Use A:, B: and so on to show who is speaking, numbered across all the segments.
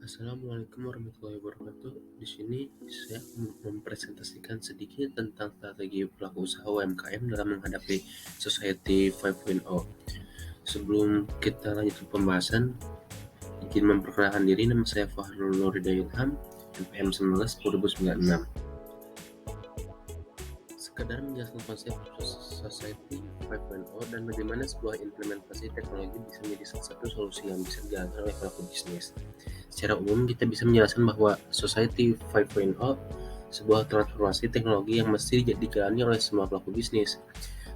A: Assalamualaikum warahmatullahi wabarakatuh. Di sini saya mempresentasikan sedikit tentang strategi pelaku usaha UMKM dalam menghadapi Society 5.0. Sebelum kita lanjut ke pembahasan, izin memperkenalkan diri. Nama saya Fahrul Nurida Ilham, NPM 19 2096. Sekedar menjelaskan konsep Society 5.0 dan bagaimana sebuah implementasi teknologi bisa menjadi salah satu solusi yang bisa dijalankan oleh pelaku bisnis. Secara umum, kita bisa menjelaskan bahwa Society 5.0 sebuah transformasi teknologi yang mesti dijalani oleh semua pelaku bisnis.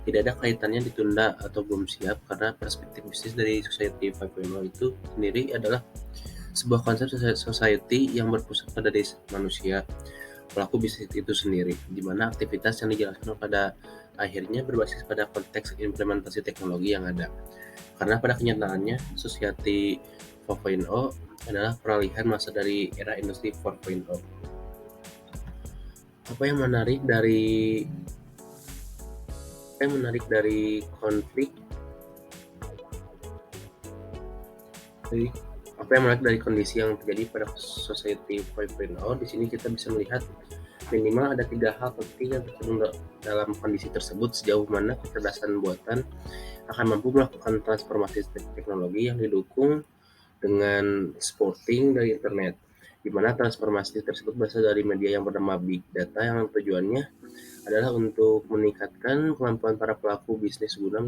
A: Tidak ada kaitannya ditunda atau belum siap, karena perspektif bisnis dari Society 5.0 itu sendiri adalah sebuah konsep society yang berpusat pada manusia, pelaku bisnis itu sendiri, di mana aktivitas yang dijalankan pada akhirnya berbasis pada konteks implementasi teknologi yang ada. Karena pada kenyataannya, Society 4.0 adalah peralihan masa dari era industri 4.0. Apa yang menarik dari konflik apa yang menarik dari kondisi yang terjadi pada Society 5.0? Di sini kita bisa melihat minimal ada 3 hal penting yang terkandung dalam kondisi tersebut: sejauh mana kecerdasan buatan akan mampu melakukan transformasi teknologi yang didukung dengan supporting dari internet, di mana transformasi tersebut berasal dari media yang bernama Big Data, yang tujuannya adalah untuk meningkatkan kemampuan para pelaku bisnis guna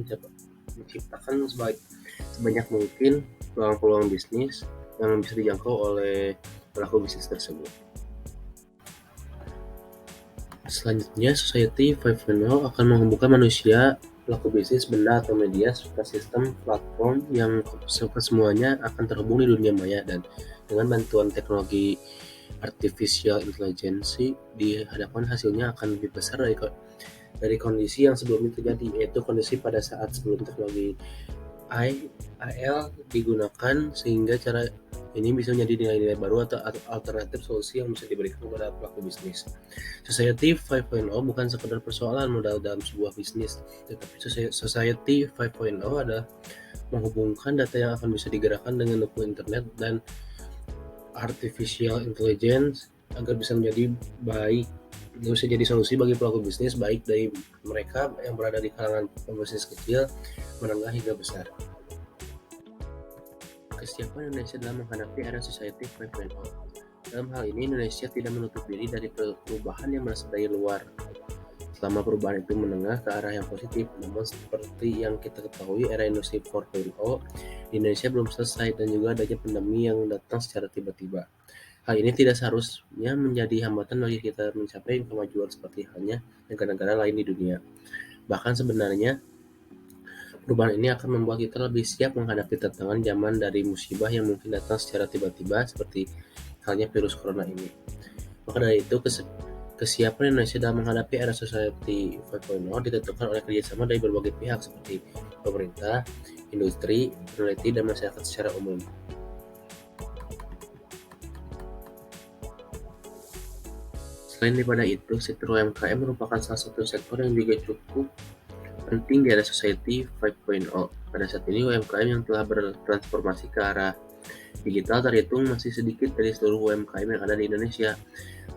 A: menciptakan sebanyak mungkin peluang-peluang bisnis yang bisa dijangkau oleh pelaku bisnis tersebut. Selanjutnya, Society 5.0 akan menghubungkan manusia, pelaku bisnis, benda atau media serta sistem platform yang semuanya akan terhubung di dunia maya, dan dengan bantuan teknologi artificial intelligence dihadapkan hasilnya akan lebih besar dari kondisi yang sebelumnya terjadi, yaitu kondisi pada saat sebelum teknologi AI digunakan, sehingga cara ini bisa menjadi nilai-nilai baru atau alternatif solusi yang bisa diberikan kepada pelaku bisnis. Society 5.0 bukan sekedar persoalan modal dalam sebuah bisnis, tetapi Society 5.0 adalah menghubungkan data yang akan bisa digerakkan dengan dukung internet dan artificial intelligence agar bisa jadi solusi bagi pelaku bisnis, baik dari mereka yang berada di kalangan pebisnis kecil, menengah hingga besar. Kesiapan Indonesia dalam menghadapi era Society 5.0. Dalam hal ini, Indonesia tidak menutup diri dari perubahan yang berasal dari luar, selama perubahan itu menengah ke arah yang positif. Namun seperti yang kita ketahui, era industri 4.0 di Indonesia belum selesai, dan juga adanya pandemi yang datang secara tiba-tiba. Hal ini tidak seharusnya menjadi hambatan bagi kita mencapai kemajuan seperti halnya negara-negara lain di dunia. Bahkan sebenarnya, perubahan ini akan membuat kita lebih siap menghadapi tantangan zaman dari musibah yang mungkin datang secara tiba-tiba, seperti halnya virus corona ini. Maka dari itu, kesiapan Indonesia dalam menghadapi era Society 5.0 ditentukan oleh kerjasama dari berbagai pihak seperti pemerintah, industri, peneliti, dan masyarakat secara umum. Selain daripada itu, sektor UMKM merupakan salah satu sektor yang juga cukup penting di era Society 5.0. Pada saat ini, UMKM yang telah bertransformasi ke arah digital terhitung masih sedikit dari seluruh UMKM yang ada di Indonesia.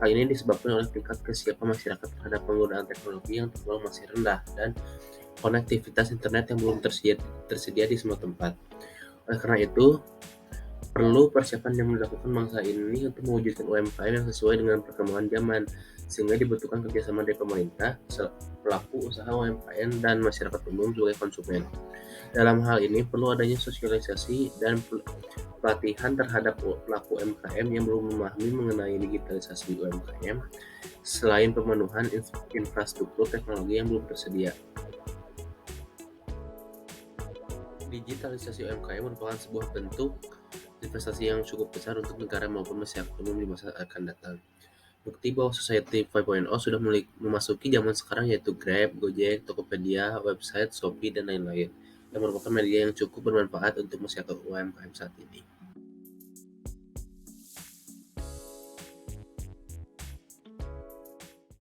A: Hal ini disebabkan oleh tingkat kesiapan masyarakat terhadap penggunaan teknologi yang tergolong masih rendah dan konektivitas internet yang belum tersedia di semua tempat. Oleh karena itu, perlu persiapan yang dilakukan bangsa ini untuk mewujudkan UMKM yang sesuai dengan perkembangan zaman, sehingga dibutuhkan kerjasama dari pemerintah, pelaku usaha UMKM, dan masyarakat umum sebagai konsumen. Dalam hal ini perlu adanya sosialisasi dan pelatihan terhadap pelaku UMKM yang belum memahami mengenai digitalisasi UMKM, selain pemenuhan infrastruktur teknologi yang belum tersedia. Digitalisasi UMKM merupakan sebuah bentuk investasi yang cukup besar untuk negara maupun masyarakat umum di masa akan datang. Bukti bahwa Society 5.0 sudah memasuki zaman sekarang yaitu Grab, Gojek, Tokopedia, website, Shopee, dan lain-lain, yang merupakan media yang cukup bermanfaat untuk masyarakat UMKM saat ini.